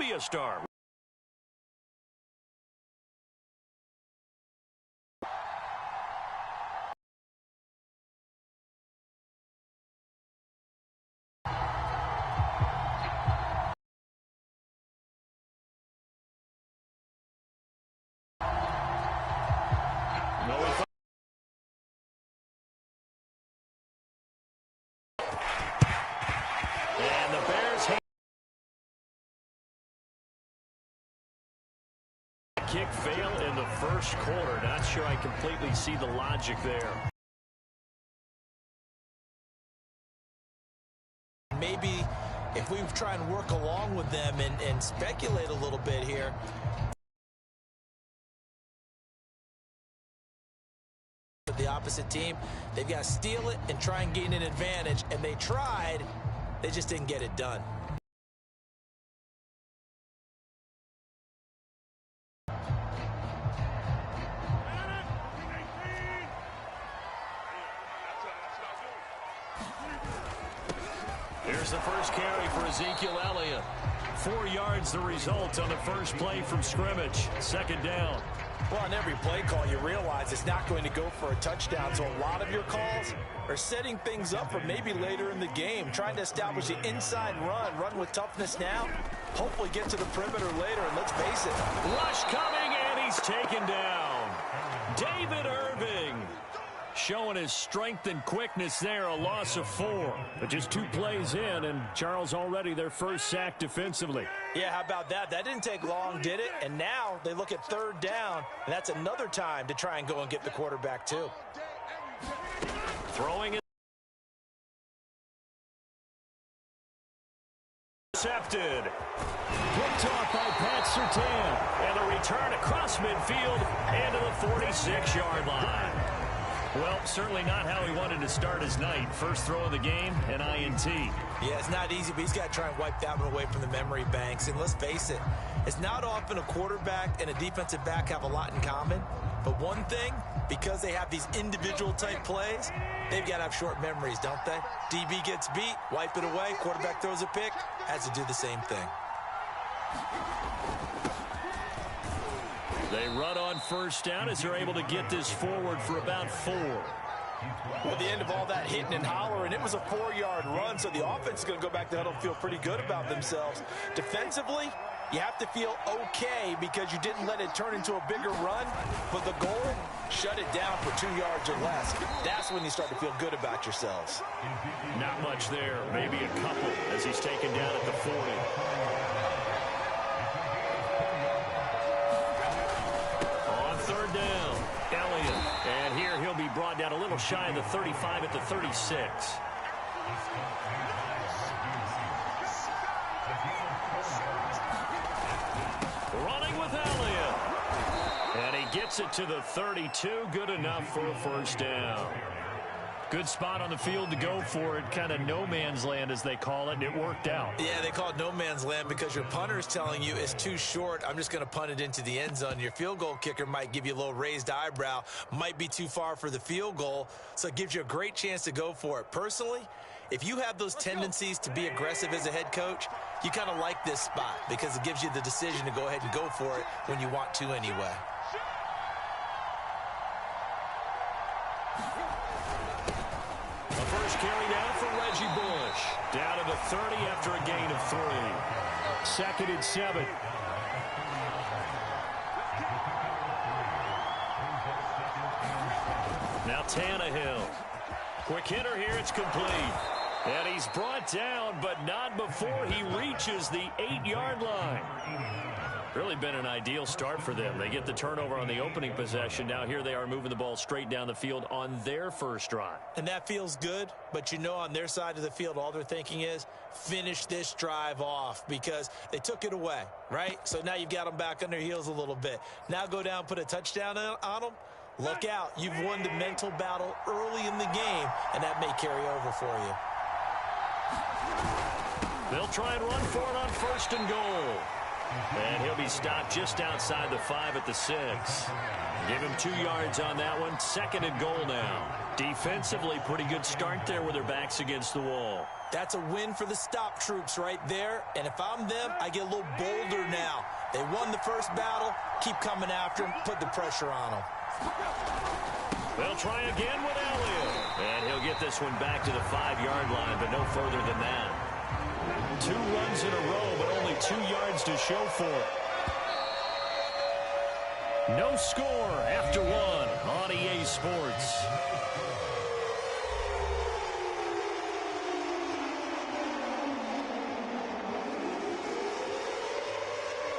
be a star. And the Bears kick fail in the first quarter. Not sure I completely see the logic there. Maybe if we try and work along with them and speculate a little bit here. The opposite team, they've got to steal it and try and gain an advantage, and they tried, they just didn't get it done. Here's the first carry for Ezekiel Elliott. 4 yards the result on the first play from scrimmage. Second down. Well, on every play call, you realize it's not going to go for a touchdown, so a lot of your calls are setting things up for maybe later in the game, trying to establish the inside run with toughness now, hopefully get to the perimeter later, and let's face it. Rush coming, and he's taken down. David Irving showing his strength and quickness there, a loss of 4. But just 2 plays in, and Charles already their first sack defensively. Yeah, how about that? That didn't take long, did it? And now they look at third down, and that's another time to try and go and get the quarterback too. Throwing it. Intercepted. Picked off by Pat Surtain. And the return across midfield into the 46-yard line. Well, certainly not how he wanted to start his night. First throw of the game, an INT. Yeah, it's not easy, but he's got to try and wipe that one away from the memory banks. And let's face it, it's not often a quarterback and a defensive back have a lot in common. But one thing, because they have these individual type plays, they've got to have short memories, don't they? DB gets beat, wipe it away, quarterback throws a pick, has to do the same thing. They run on first down as they're able to get this forward for about 4. Well, at the end of all that hitting and hollering, it was a 4-yard run, so the offense is going to go back to huddle and feel pretty good about themselves. Defensively, you have to feel okay because you didn't let it turn into a bigger run, but the goal, shut it down for 2 yards or less. That's when you start to feel good about yourselves. Not much there, maybe a couple as he's taken down at the 40. Third down, Elliott. And here he'll be brought down a little shy of the 35 at the 36. Running with Elliott. And he gets it to the 32. Good enough for a first down. Good spot on the field to go for it. Kind of no man's land, as they call it, and it worked out. Yeah, they call it no man's land because your punter is telling you it's too short. I'm just going to punt it into the end zone. Your field goal kicker might give you a little raised eyebrow, might be too far for the field goal, so it gives you a great chance to go for it. Personally, if you have those tendencies to be aggressive as a head coach, you kind of like this spot because it gives you the decision to go ahead and go for it when you want to anyway. Carry down for Reggie Bush. Down to the 30 after a gain of 3. 2nd and 7. Now Tannehill. Quick hitter here, it's complete. And he's brought down, but not before he reaches the 8-yard line. Really been an ideal start for them. They get the turnover on the opening possession. Now here they are moving the ball straight down the field on their first drive. And that feels good, but you know on their side of the field, all they're thinking is finish this drive off because they took it away, right? So now you've got them back on their heels a little bit. Now go down, put a touchdown on them. Look out. You've won the mental battle early in the game, and that may carry over for you. They'll try and run for it on 1st and goal. And he'll be stopped just outside the 5 at the 6. Give him 2 yards on that one. 2nd and goal now. Defensively, pretty good start there with their backs against the wall. That's a win for the stop troops right there. And if I'm them, I get a little bolder now. They won the first battle. Keep coming after them. Put the pressure on them. They'll try again with Elliott. And he'll get this one back to the 5-yard line, but no further than that. 2 runs in a row, but only 2 yards to show for it. No score after 1 on EA Sports.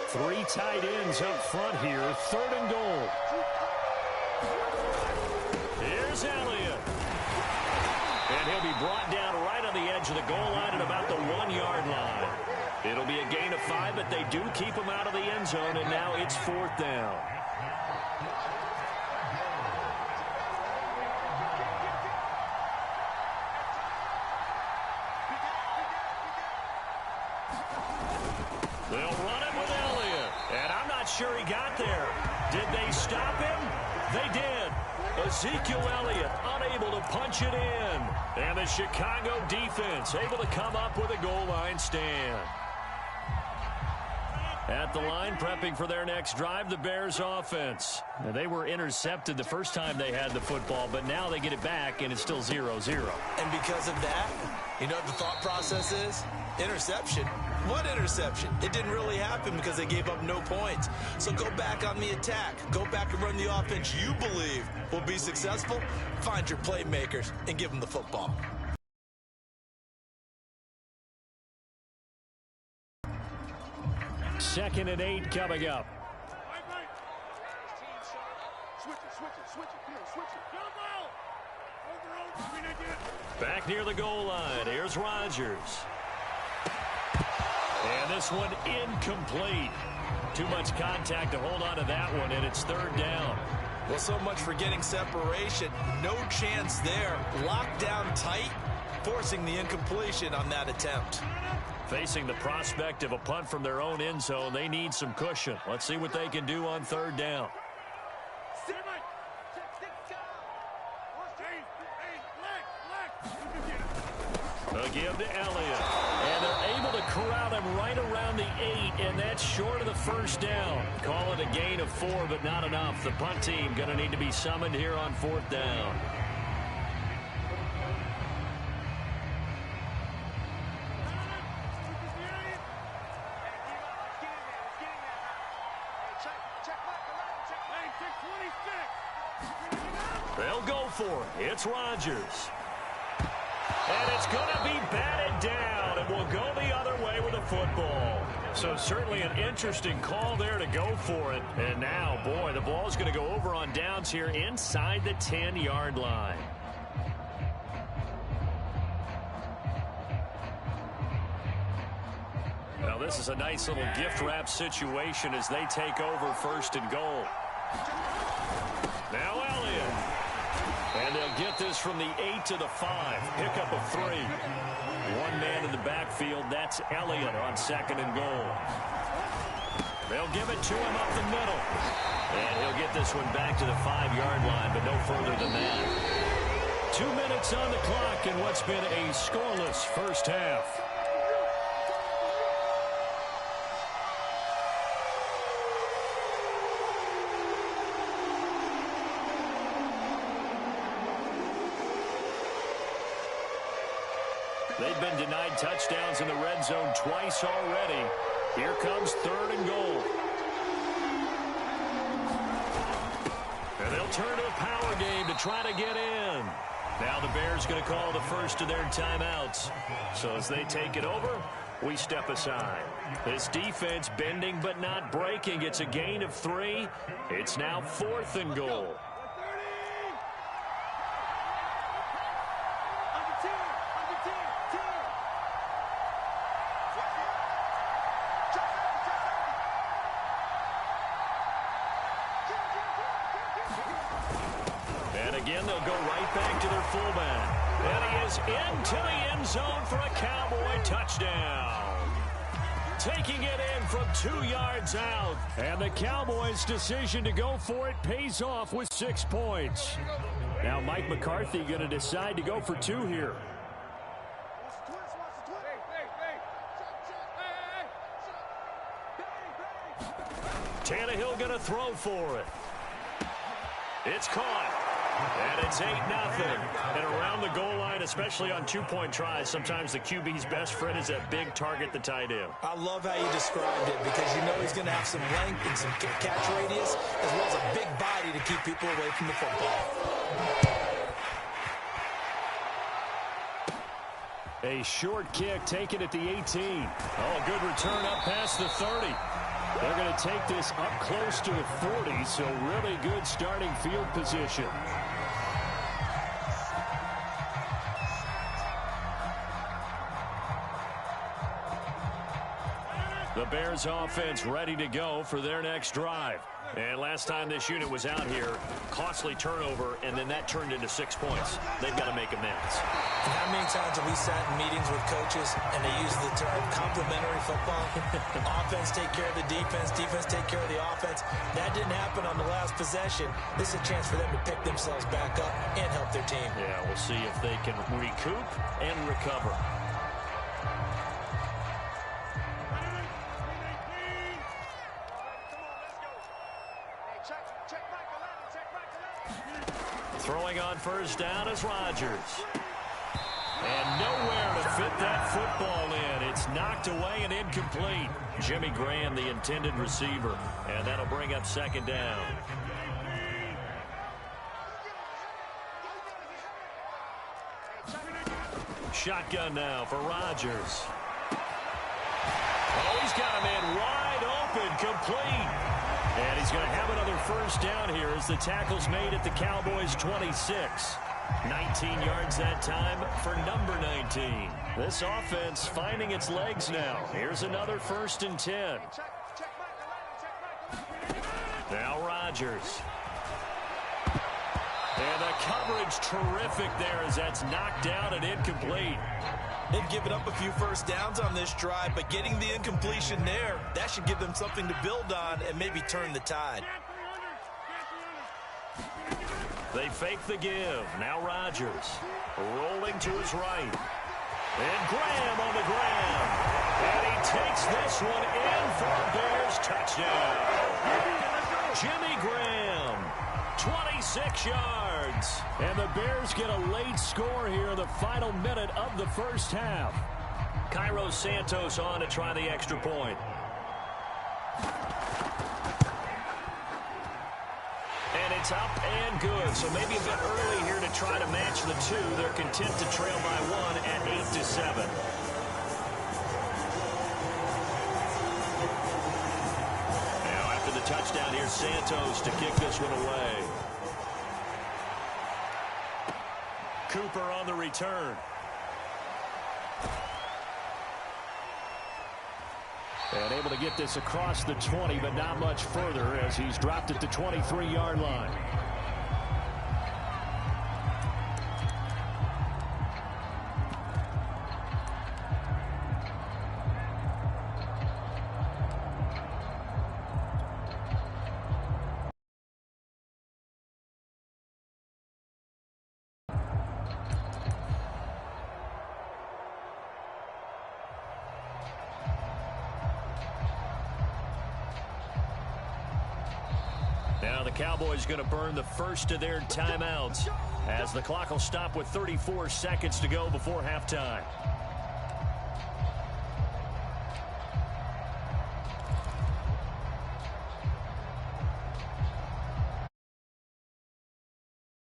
Three tight ends up front here. 3rd and goal. Here's Elliott. And he'll be brought down right on the edge of the goal line at about the 1-yard line. It'll be a gain of 5, but they do keep him out of the end zone, and now it's 4th down. They'll run it with Elliott, and I'm not sure he got there. Did they stop him? They did. Ezekiel Elliott unable to punch it in. And the Chicago defense able to come up with a goal line stand. At the line, prepping for their next drive, the Bears offense. Now, they were intercepted the first time they had the football, but now they get it back, and it's still 0-0. And because of that, you know what the thought process is? Interception. What interception? It didn't really happen because they gave up no points. So go back on the attack. Go back and run the offense you believe will be successful. Find your playmakers and give them the football. Second and 8 coming up. Back near the goal line. Here's Rodgers. And this one incomplete. Too much contact to hold on to that one, and it's 3rd down. Well, so much for getting separation. No chance there. Locked down tight, forcing the incompletion on that attempt. Facing the prospect of a punt from their own end zone, they need some cushion. Let's see what they can do on 3rd down. A give to Elliott. And they're able to corral him right around the 8, and that's short of the 1st down. Call it a gain of 4, but not enough. The punt team going to need to be summoned here on 4th down. They'll go for it. It's Rodgers. And it's going to be batted down, and will go the other way with the football. So certainly an interesting call there to go for it. And now, boy, the ball's going to go over on downs here inside the 10-yard line. Now, this is a nice little gift wrap situation as they take over 1st and goal. Now Elliott. And they'll get this from the 8 to the 5. Pickup of 3. One man in the backfield. That's Elliott on 2nd and goal. They'll give it to him up the middle. And he'll get this one back to the 5-yard line, but no further than that. 2 minutes on the clock in what's been a scoreless first half. They've been denied touchdowns in the red zone twice already. Here comes 3rd and goal. And they'll turn to a power game to try to get in. Now the Bears going to call the first of their timeouts. So as they take it over, we step aside. This defense bending but not breaking. It's a gain of 3. It's now 4th and goal. Again, they'll go right back to their fullback. And he is into the end zone for a Cowboy touchdown. taking it in from 2 yards out. And the Cowboys' decision to go for it pays off with 6 points. Now Mike McCarthy going to decide to go for 2 here. Tannehill going to throw for it. It's caught. And it's 8-0. And around the goal line, especially on 2-point tries, sometimes the QB's best friend is that big target, the tight end. I love how you described it because you know he's going to have some length and some catch radius as well as a big body to keep people away from the football. A short kick taken at the 18. Oh, good return up past the 30. They're going to take this up close to the 40, so really good starting field position. The Bears offense ready to go for their next drive. And last time this unit was out here, costly turnover, and then that turned into 6 points. They've got to make amends. And how many times have we sat in meetings with coaches and they use the term complementary football? Offense take care of the defense, defense take care of the offense. That didn't happen on the last possession. This is a chance for them to pick themselves back up and help their team. Yeah, we'll see if they can recoup and recover. Throwing on first down is Rodgers. And nowhere to fit that football in. It's knocked away and incomplete. Jimmy Graham, the intended receiver. And that'll bring up second down. Shotgun now for Rodgers. Oh, he's got a man wide open, complete. And he's going to have another first down here as the tackle's made at the Cowboys' 26. 19 yards that time for number 19. This offense finding its legs now. Here's another 1st and 10. Now Rodgers. And the coverage terrific there as that's knocked down and incomplete. They've given up a few first downs on this drive, but getting the incompletion there, that should give them something to build on and maybe turn the tide. They fake the give. Now Rodgers rolling to his right. And Graham on the ground. And he takes this one in for a Bears touchdown. Jimmy Graham, 26 yards. And the Bears get a late score here in the final minute of the first half. Cairo Santos on to try the extra point. And it's up and good. So maybe a bit early here to try to match the two. They're content to trail by 1 at 8-7. Now after the touchdown, here's Santos to kick this one away. Cooper on the return. And able to get this across the 20, but not much further as he's dropped at the 23-yard line. Now the Cowboys going to burn the first of their timeouts as the clock will stop with 34 seconds to go before halftime.